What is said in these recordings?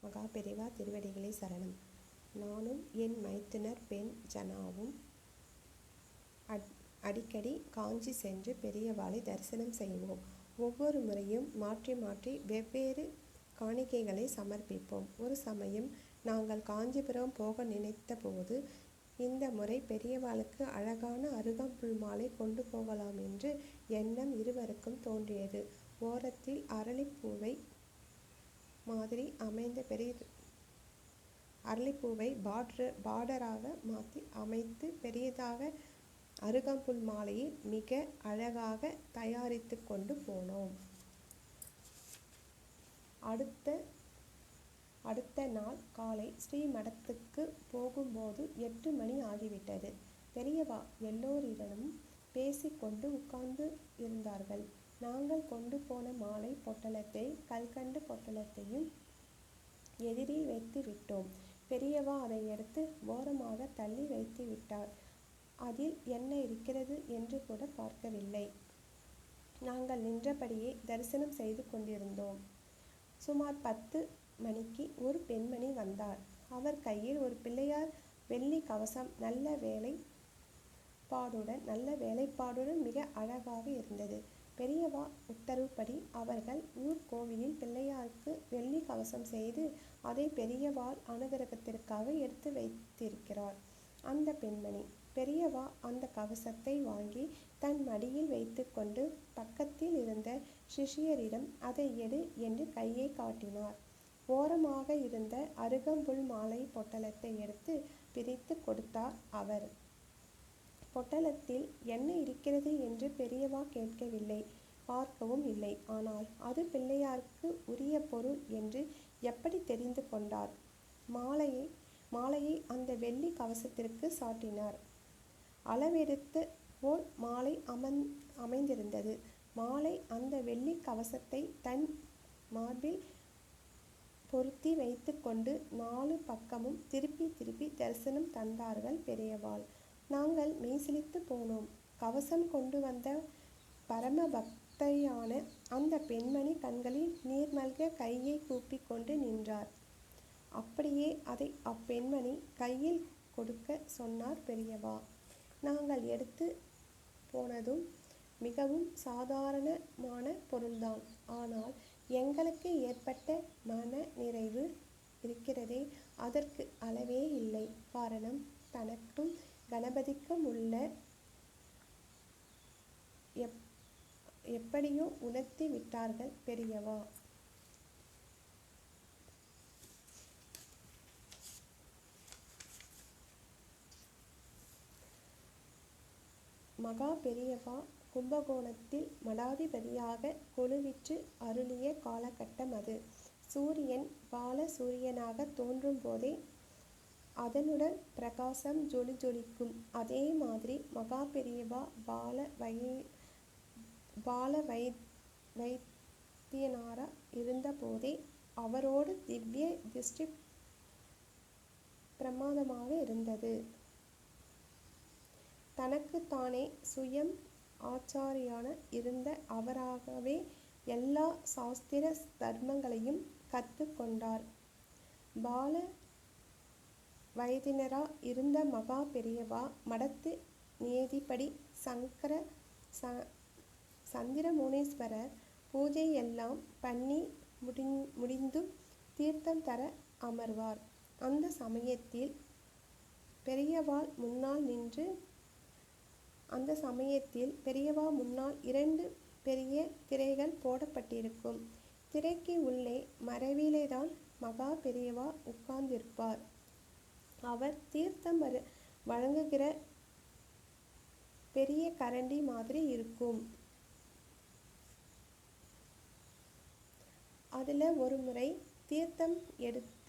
மகா பெரிவா திருவடிகளே சரணம். நானும் என் மைத்துனர் பெண் ஜனாவும் அடிக்கடி காஞ்சி சென்று பெரியவாளை தரிசனம் செய்வோம். ஒவ்வொரு முறையும் மாற்றி மாற்றி வெவ்வேறு காணிக்கைகளை சமர்ப்பிப்போம். ஒரு சமயம் நாங்கள் காஞ்சிபுரம் போக நினைத்த போது இந்த முறை பெரியவாளுக்கு அழகான அருகம்புல் மாலை கொண்டு போகலாம் என்று எண்ணம் இருவருக்கும் தோன்றியது. ஓரத்தில் அரளிப்பூவை மாதிரி அமைந்த அரளிப்பூவை பார்டராக மாற்றி அமைத்து பெரியதாக அருகம்புல் மாலையை மிக அழகாக தயாரித்து கொண்டு போனோம். அடுத்த நாள் காலை ஸ்ரீமடத்துக்கு போகும்போது 8 மணி ஆகிவிட்டது. பெரியவா எல்லோரிடமும் பேசிக்கொண்டு உட்கார்ந்து இருந்தார்கள். நாங்கள் கொண்டு போன மாலை பொட்டலத்தை கல்கண்டு பொட்டலத்தையும் எதிரில் வைத்து விட்டோம். பெரியவா அதை எடுத்து ஓரமாக தள்ளி வைத்து விட்டார். அதில் என்ன இருக்கிறது என்று கூட பார்க்கவில்லை. நாங்கள் நின்றபடியே தரிசனம் செய்து கொண்டிருந்தோம். சுமார் 10 மணிக்கு ஒரு பெண்மணி வந்தார். அவர் கையில் ஒரு பிள்ளையார் வெள்ளி கவசம் நல்ல வேலைப்பாடுடன் மிக அழகாக இருந்தது. பெரியவா உத்தரவுப்படி அவர்கள் ஊர் கோவிலில் பிள்ளையாருக்கு வெள்ளி கவசம் செய்து அதை பெரியவாள் அனுகிரகத்திற்காக எடுத்து வைத்திருக்கிறார். அந்த பெண்மணி பெரியவா அந்த கவசத்தை வாங்கி தன் மடியில் வைத்து கொண்டு பக்கத்தில் இருந்த சிஷ்யரிடம் அதை எடு என்று கையை காட்டினார். ஓரமாக இருந்த அருகம்புல் மாலை பொட்டலத்தை எடுத்து பிரித்து கொடுத்தார் அவர். பொட்டலத்தில் என்ன இருக்கிறது என்று பெரியவா கேட்கவில்லை, பார்க்கவும் இல்லை. ஆனால் அது பிள்ளையாருக்கு உரிய பொருள் என்று எப்படி தெரிந்து கொண்டார்? மாலையை அந்த வெள்ளி கவசத்திற்கு சாட்டினார். அளவெடுத்து போல் மாலை அமைந்திருந்தது. மாலை அந்த வெள்ளி கவசத்தை தன் மார்பில் பொருத்தி வைத்து கொண்டு 4 பக்கமும் திருப்பி தரிசனம் தந்தார்கள் பெரியவாள். நாங்கள் மெய்சிலித்து போனோம். கவசம் கொண்டு வந்த பரம பக்தையான அந்த பெண்மணி கண்களில் நீர் மல்க கையை கூப்பி கொண்டு நின்றார். அப்படியே அதை அப்பெண்மணி கையில் கொடுக்க சொன்னார் பெரியவா. நாங்கள் எடுத்து போனதும் மிகவும் சாதாரணமான பொருள்தான். ஆனால் எங்களுக்கு ஏற்பட்ட மன நிறைவு இருக்கிறதே, அதற்கு அளவே இல்லை. காரணம், தனக்கும் கணபதிக்கும் உள்ள எப்படியோ உணர்த்தி விட்டார்கள் பெரியவா. மகா பெரியவா கும்பகோணத்தில் மடாதிபதியாக கொலுவிற்று அருளிய காலகட்டம் அது. சூரியன் பால சூரியனாக தோன்றும் போதே அதனுடன் பிரகாசம் ஜொலிக்கும். அதே மாதிரி மகா பெரியவா பால வைத்தியனாரா இருந்த போதே அவரோடு திவ்ய திருஷ்டி பிரமாதமாக இருந்தது. தனக்கு தானே சுயம் ஆச்சாரியான இருந்த அவராகவே எல்லா சாஸ்திர தர்மங்களையும் கற்று கொண்டார். பால வைத்தியனரா இருந்த மகா பெரியவா மடத்து நியதிப்படி சந்திரமௌலீஸ்வரர் பூஜை எல்லாம் பண்ணி முடிந்து தீர்த்தம் தர அமர்வார். அந்த சமயத்தில் பெரியவாள் முன்னால் 2 பெரிய திரைகள் போடப்பட்டிருக்கும். திரைக்கு உள்ளே மறைவிலேதான் மகா பெரியவா உட்கார்ந்திருப்பார். அவர் தீர்த்தம் வழங்குகிற பெரிய கரண்டி மாதிரி இருக்கும். அதுல ஒரு முறை தீர்த்தம் எடுத்த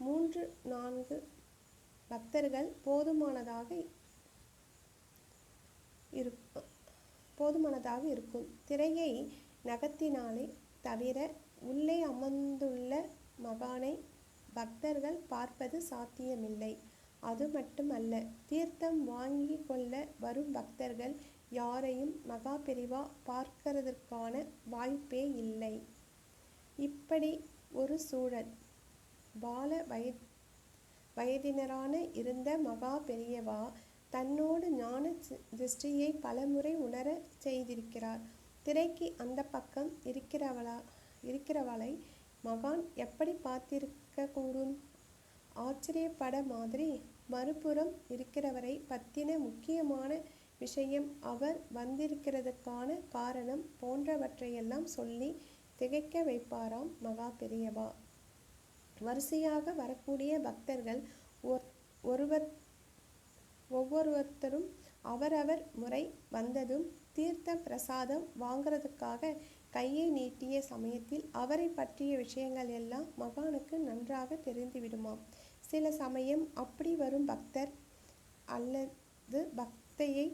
3-4 பக்தர்கள் போதுமானதாக இருக்கும். திரையை நகர்த்தினாலே தவிர உள்ளே அமர்ந்துள்ள மகானை பக்தர்கள் பார்ப்பது சாத்தியமில்லை. அது மட்டுமல்ல, தீர்த்தம் வாங்கி கொள்ள வரும் பக்தர்கள் யாரையும் மகா பெரியவா பார்க்கிறதற்கான வாய்ப்பே இல்லை. இப்படி ஒரு சூழல். பால வயதினரான இருந்த மகா பெரியவா தன்னோடு ஞான திருஷ்டியை பலமுறை உணர செய்திருக்கிறார். திரைக்கு அந்த பக்கம் இருக்கிறவளை மகான் எப்படி பார்த்திருக்க கூடும்? ஆச்சரியப்பட மாதிரி மறுபுறம் இருக்கிறவரை பத்தின முக்கியமான விஷயம், அவர் வந்திருக்கிறதுக்கான காரணம் போன்றவற்றையெல்லாம் சொல்லி திகைக்க வைப்பாராம் மகா பெரியவா. வரிசையாக வரக்கூடிய பக்தர்கள் ஒவ்வொருத்தரும் அவரவர் முறை வந்ததும் தீர்த்த பிரசாதம் வாங்கிறதுக்காக கையை நீட்டிய சமயத்தில் அவரை பற்றிய விஷயங்கள் எல்லாம் மகானுக்கு நன்றாக தெரிந்து விடுமாம். சில சமயம் அப்படி வரும் பக்தர் அல்லது பக்தையை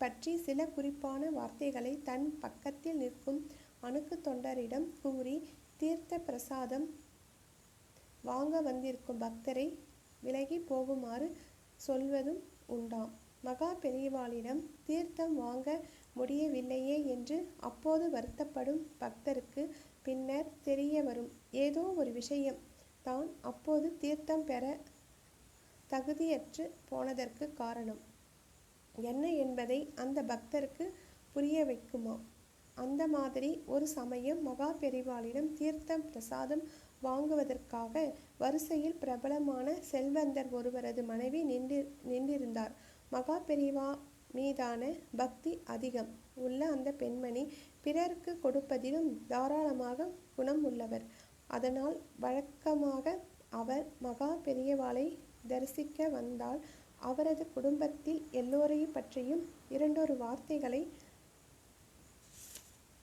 பற்றி சில குறிப்பான வார்த்தைகளை தன் பக்கத்தில் நிற்கும் அணுக்கு தொண்டரிடம் கூறி தீர்த்த பிரசாதம் வாங்க வந்திருக்கும் பக்தரை விலகி போகுமாறு சொல்வதும் உண்டாம். மகா பெரியவாளிடம் தீர்த்தம் வாங்க முடியவில்லையே என்று அப்போது வருத்தப்படும் பக்தருக்கு பின்னர் தெரிய வரும் ஏதோ ஒரு விஷயம் தான் அப்போது தீர்த்தம் பெற தகுதியற்று போனதற்கு காரணம் என்ன என்பதை அந்த பக்தருக்கு புரிய வைக்குமா. அந்த மாதிரி ஒரு சமயம் மகா பெரிவாளிடம் தீர்த்தம் பிரசாதம் வாங்குவதற்காக வரிசையில் பிரபலமான செல்வந்தர் ஒருவரது மனைவி நின்றிருந்தார். மகா பெரிவா மீதான பக்தி அதிகம் உள்ள அந்த பெண்மணி பிறருக்கு கொடுப்பதிலும் தாராளமாக குணம் உள்ளவர். அதனால் வழக்கமாக அவர் மகா பெரியவாளை தரிசிக்க வந்தால் அவரது குடும்பத்தில் எல்லோரையும் பற்றியும் இரண்டொரு வார்த்தைகளை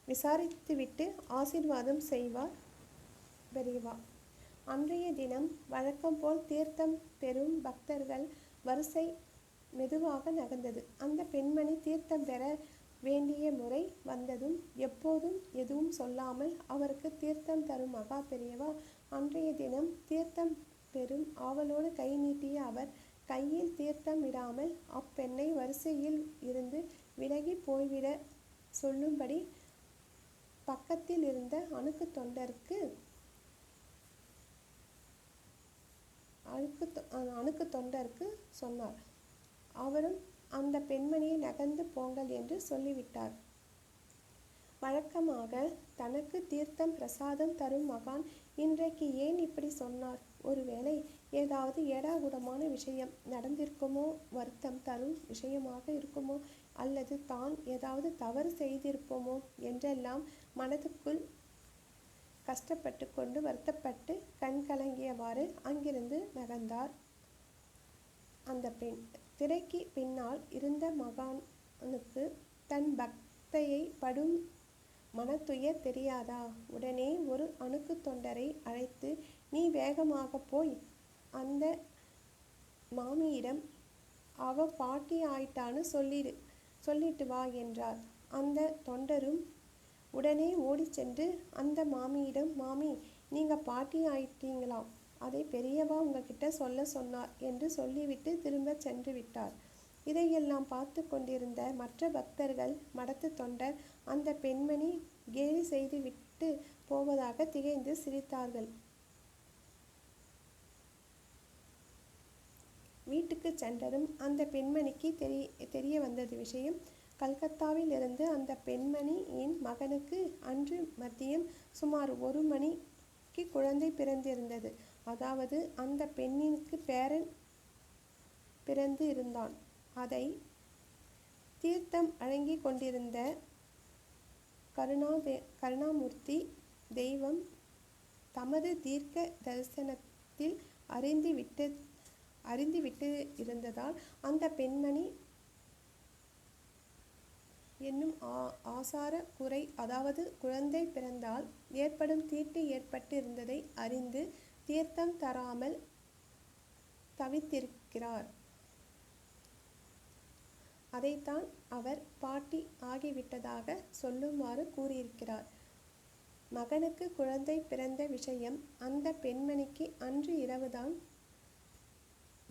விசாரித்துவிட்டு ஆசீர்வாதம் செய்வார் பெரியவா. அன்றைய தினம் வழக்கம் போல் தீர்த்தம் பெறும் பக்தர்கள் வரிசை மெதுவாக நகர்ந்தது. அந்த பெண்மணி தீர்த்தம் பெற வேண்டிய முறை வந்ததும் எப்போதும் எதுவும் சொல்லாமல் அவருக்கு தீர்த்தம் தரும் மகா பெரியவா அன்றைய தினம் தீர்த்தம் பெறும் ஆவலோடு கை நீட்டிய அவர் கையில் தீர்த்தம் விடாமல் அப்பெண்ணை வரிசையில் இருந்து விலகி போய்விட சொல்லும்படி பக்கத்தில் இருந்த அணுக்கு தொண்டருக்கு சொன்னார். அவரும் அந்த பெண்மணியை நகர்ந்து போங்கள் என்று சொல்லிவிட்டார். வழக்கமாக தனக்கு தீர்த்தம் பிரசாதம் தரும் மகான் இன்றைக்கு ஏன் இப்படி சொன்னார்? ஒருவேளை ஏதாவது ஏடாகூடமான விஷயம் நடந்திருக்குமோ, வருத்தம் தரும் விஷயமாக இருக்குமோ, அல்லது தான் ஏதாவது தவறு செய்திருப்போமோ என்றெல்லாம் மனதுக்குள் கஷ்டப்பட்டு கொண்டு வருத்தப்பட்டு கண் கலங்கியவாறு அங்கிருந்து நகர்ந்தார் அந்த பெண். திரைக்கு பின்னால் இருந்த மகானுக்கு தன் பக்தையை படும் மனத்துயர் தெரியாதா? உடனே ஒரு அணுக்கு தொண்டரை அழைத்து, நீ வேகமாக போய் அந்த மாமியிடம் அவ பாட்டி ஆயிட்டான்னு சொல்லிட்டு வா என்றார். அந்த தொண்டரும் உடனே ஓடி சென்று அந்த மாமியிடம், மாமி, நீங்க பாட்டி ஆயிட்டீங்களாம், அதை பெரியவா உங்ககிட்ட சொல்ல சொன்னார் என்று சொல்லிவிட்டு திரும்ப சென்று விட்டார். இதையெல்லாம் பார்த்து கொண்டிருந்த மற்ற பக்தர்கள் மடத்து தொண்டர் அந்த பெண்மணி கேலி செய்து விட்டு போவதாக திகைத்து சிரித்தார்கள். வீட்டுக்கு சென்றதும் அந்த பெண்மணிக்கு தெரிய வந்தது விஷயம். கல்கத்தாவில் இருந்து அந்த பெண்மணியின் மகனுக்கு அன்று மதியம் சுமார் 1 மணிக்கு குழந்தை பிறந்திருந்தது. அதாவது அந்த பெண்ணிற்கு பேரன் பிறந்து இருந்தான். அதை தீர்த்தம் வழங்கி கொண்டிருந்த கருணாமூர்த்தி தெய்வம் தமது தீர்க்க தரிசனத்தில் அறிந்துவிட்டு இருந்ததால் அந்த பெண்மணி என்னும் ஆசார குறை, அதாவது குழந்தை பிறந்தால் ஏற்படும் தீட்டு ஏற்பட்டு இருந்ததை அறிந்து தீர்த்தம் தராமல் தவித்திருக்கிறார். அதைத்தான் அவர் பாட்டி ஆகிவிட்டதாக சொல்லுமாறு கூறியிருக்கிறார். மகனுக்கு குழந்தை பிறந்த விஷயம் அந்த பெண்மணிக்கு அன்று இரவுதான்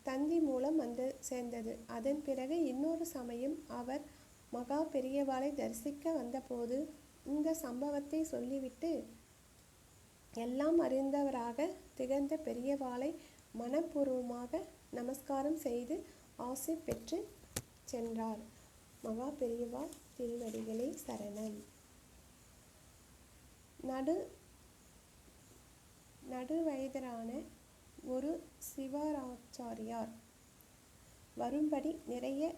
தந்தி மூலம் வந்து சேர்ந்தது. அதன் பிறகு இன்னொரு சமயம் அவர் மகா பெரியவாளை தரிசிக்க வந்தபோது இந்த சம்பவத்தை சொல்லிவிட்டு எல்லாம் அறிந்தவராக திகழ்ந்த பெரியவாளை மனப்பூர்வமாக நமஸ்காரம் செய்து ஆசி பெற்று சென்றார். மகா பெரியவா திருவடிகளே சரணம். நடுவயதரான ஒரு சிவாச்சாரியார் வரும்படி நிறைய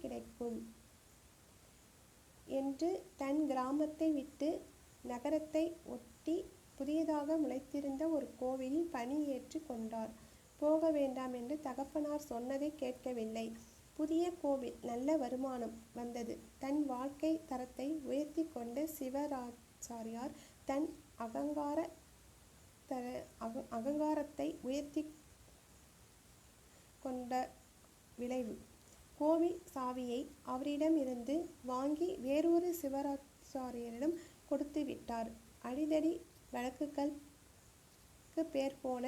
கிடைக்கும் என்று தன் கிராமத்தை விட்டு நகரத்தை ஒட்டி புதியதாக முளைத்திருந்த ஒரு கோவிலில் பணி ஏற்று கொண்டார். போக வேண்டாம் என்று தகப்பனார் சொன்னதை கேட்கவில்லை. புதிய கோவில், நல்ல வருமானம் வந்தது. தன் வாழ்க்கை தரத்தை உயர்த்தி கொண்ட சிவாச்சாரியார் தன் அகங்காரத்தை உயர்த்தி கொண்ட விளைவு, கோவில் சாவியை அவரிடமிருந்து வாங்கி வேறொரு சிவாச்சாரியரிடம் கொடுத்து விட்டார். அடிதடி வழக்குகளுக்கு பேர் போன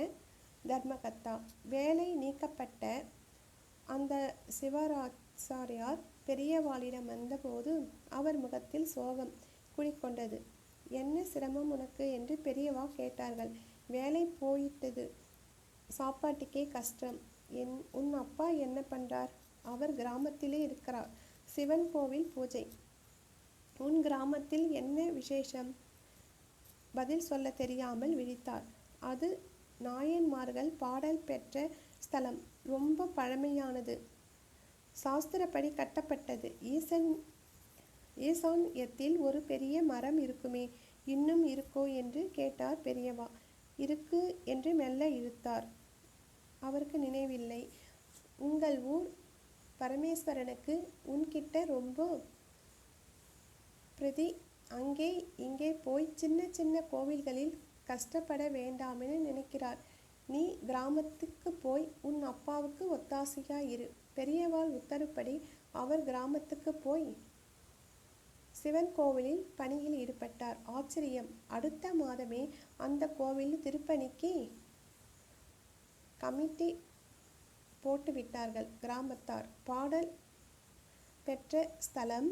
தர்மகர்த்தா. வேலை நீக்கப்பட்ட அந்த சிவாச்சாரியார் பெரியவாளிடம் வந்தபோது அவர் முகத்தில் சோகம் குடிக்கொண்டது. என்ன சிரமம் உனக்கு என்று பெரியவா கேட்டார்கள். வேலை போயிட்டது, சாப்பாட்டுக்கே கஷ்டம். உன் அப்பா என்ன பண்றார்? அவர் கிராமத்திலே இருக்கிறார். சிவன் கோவில் பூஜை. உன் கிராமத்தில் என்ன விசேஷம்? பதில் சொல்ல தெரியாமல் விழித்தார். அது நாயன்மார்கள் பாடல் பெற்ற ஸ்தலம். ரொம்ப பழமையானது. சாஸ்திரப்படி கட்டப்பட்டது. ஈசான்யத்தில் ஒரு பெரிய மரம் இருக்குமே, இன்னும் இருக்கோ என்று கேட்டார் பெரியவா. இருக்கு என்று மெல்ல இழுத்தார். அவருக்கு நினைவில்லை. உங்கள் ஊர் பரமேஸ்வரனுக்கு உன்கிட்ட ரொம்ப பிரதி. அங்கே இங்கே போய் சின்ன சின்ன கோவில்களில் கஷ்டப்பட வேண்டாம்னு நினைக்கிறார். நீ கிராமத்துக்கு போய் உன் அப்பாவுக்கு ஒத்தாசையா இரு. பெரியவாள் உத்தரப்படி அவர் கிராமத்துக்கு போய் சிவன் கோவிலில் பணியில் ஈடுபட்டார். ஆச்சரியம்! அடுத்த மாதமே அந்த கோவில் திருப்பணிக்கு கமிட்டி போட்டு விட்டார்கள். கிராமத்தார் பாடல் பெற்ற ஸ்தலம்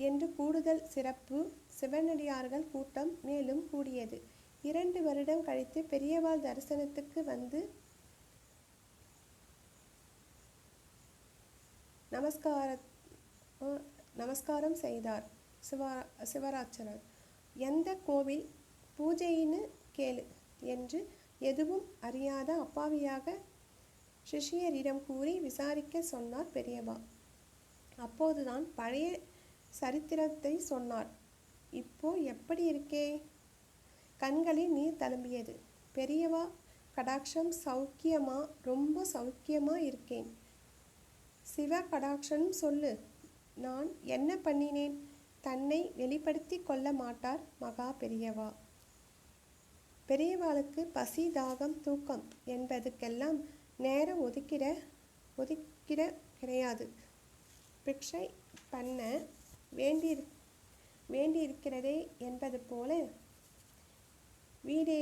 என்று கூடுதல் சிறப்பு. சிவனடியார்கள் கூட்டம் மேலும் கூடியது. 2 வருடம் கழித்து பெரியவாள் தரிசனத்துக்கு வந்து நமஸ்காரம் செய்தார். சிவாச்சாரியர், எந்த கோவில் பூஜைன்னு கேளு என்று எதுவும் அறியாத அப்பாவியாக சிஷ்யரிடம் கூறி விசாரிக்க சொன்னார் பெரியவா. அப்போதுதான் பழைய சரித்திரத்தை சொன்னார். இப்போ எப்படி இருக்கே? கண்களில் நீர் தழும்பியது. பெரியவா கடாட்சம். சௌக்கியமா? ரொம்ப சௌக்கியமா இருக்கேன். சிவ கடாட்சம் சொல்லு. நான் என்ன பண்ணினேன்? தன்னை வெளிப்படுத்தி கொள்ள மாட்டார் மகா பெரியவா. பெரியவாளுக்கு பசி, தாகம், தூக்கம் என்பதுக்கெல்லாம் நேரம் ஒதுக்கிட கிடையாது. பிக்ஷை பண்ண வேண்டியிருக்கிறதே என்பது போல வீடே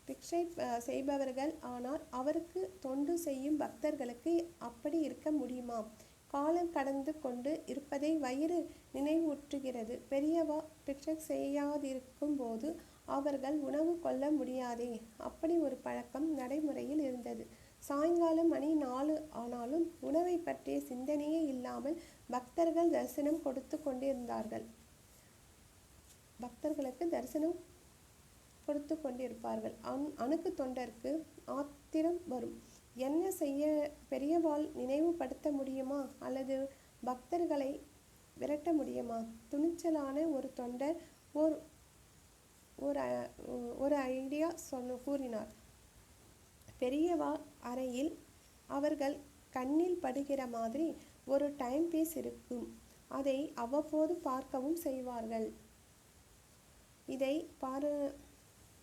பிக்ஷை செய்பவர்கள். ஆனால் அவருக்கு தொண்டு செய்யும் பக்தர்களுக்கு அப்படி இருக்க முடியுமா? காலம் கடந்து கொண்டு இருப்பதை வயிறு நினைவூற்றுகிறது. பெரியவா பிக்ஷை செய்யாதிருக்கும் போது அவர்கள் உணவு கொள்ள முடியாதே. அப்படி ஒரு பழக்கம் நடைமுறையில் இருந்தது. சாயங்காலம் மணி 4 ஆனாலும் உணவை பற்றிய சிந்தனையே இல்லாமல் பக்தர்கள் தரிசனம் கொடுத்து கொண்டிருந்தார்கள். பக்தர்களுக்கு தரிசனம் கொடுத்து கொண்டிருப்பார்கள். அணுக்கு தொண்டருக்கு ஆத்திரம் வரும். என்ன செய்ய? பெரியவாள் நினைவுபடுத்த முடியுமா? அல்லது பக்தர்களை விரட்ட முடியுமா? துணிச்சலான ஒரு தொண்டர் ஒரு ஐடியா கூறினார். பெரியவா அறையில் அவர்கள் கண்ணில் படுகிற மாதிரி ஒரு டைம் பீஸ் இருக்கும். அதை அவ்வப்போது பார்க்கவும் செய்வார்கள். இதை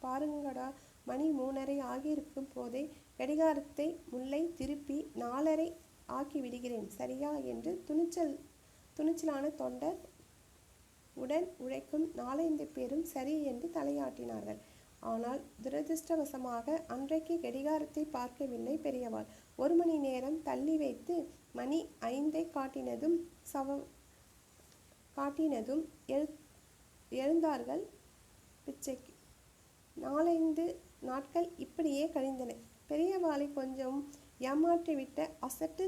பாருங்கடா, மணி 3:30 ஆகியிருக்கும் போதே கடிகாரத்தை முல்லை திருப்பி 4:30 ஆக்கிவிடுகிறேன், சரியா என்று துணிச்சலான தொண்டர் உடன் உழைக்கும் 4-5 பேரும் சரி என்று தலையாட்டினார்கள். ஆனால் துரதிருஷ்டவசமாக அன்றைக்கு கடிகாரத்தை பார்க்கவில்லை பெரியவாள். 1 மணி நேரம் தள்ளி வைத்து மணி 5 காட்டினதும் காட்டினதும் எழுந்தார்கள் பிச்சைக்கு. 4-5 நாட்கள் இப்படியே கழிந்தன. பெரியவாளை கொஞ்சம் ஏமாற்றிவிட்ட அசட்டு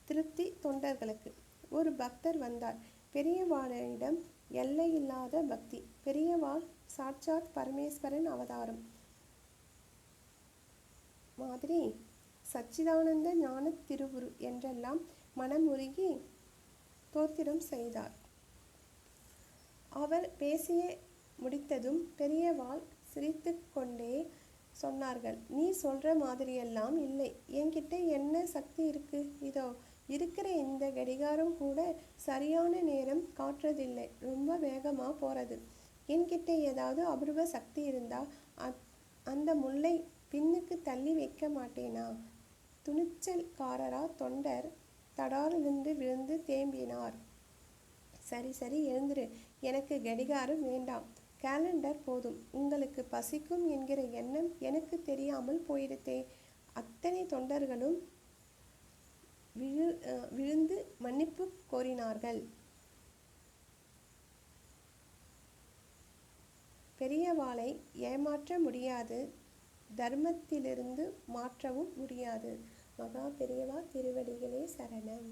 திருப்தி தொண்டர்களுக்கு. ஒரு பக்தர் வந்தார். பெரியவாளிடம் எல்லையில்லாத பக்தி. பெரியவாள் சாட்சாத் பரமேஸ்வரன் அவதாரம் மாதிரி சச்சிதானந்த ஞான திருவுரு என்றெல்லாம் மனமுருகி தோத்திரம் செய்தார். அவர் பேசிய முடித்ததும் பெரியவாள் சிரித்து கொண்டே சொன்னார்கள், நீ சொல்ற மாதிரியெல்லாம் இல்லை. என்கிட்ட என்ன சக்தி இருக்கு? இதோ இருக்கிற இந்த கடிகாரம் கூட சரியான நேரம் காட்டுறதில்லை, ரொம்ப வேகமா போறது. என்கிட்ட ஏதாவது அபூர்வ சக்தி இருந்தா அந்த முல்லை பின்னுக்கு தள்ளி வைக்க மாட்டேனா? துணிச்சல்காரரா தொண்டர் தடாரிலிருந்து விழுந்து தேம்பினார். சரி சரி எழுந்துரு, எனக்கு கடிகாரம் வேண்டாம், கேலண்டர் போதும். உங்களுக்கு பசிக்கும் என்கிற எண்ணம் எனக்கு தெரியாமல் போயிடுத்தே. அத்தனை தொண்டர்களும் விழுந்து மன்னிப்பு கோரினார்கள். பெரியவாளை ஏமாற்ற முடியாது, தர்மத்திலிருந்து மாற்றவும் முடியாது. மகா பெரியவா திருவடிகளே சரணம்.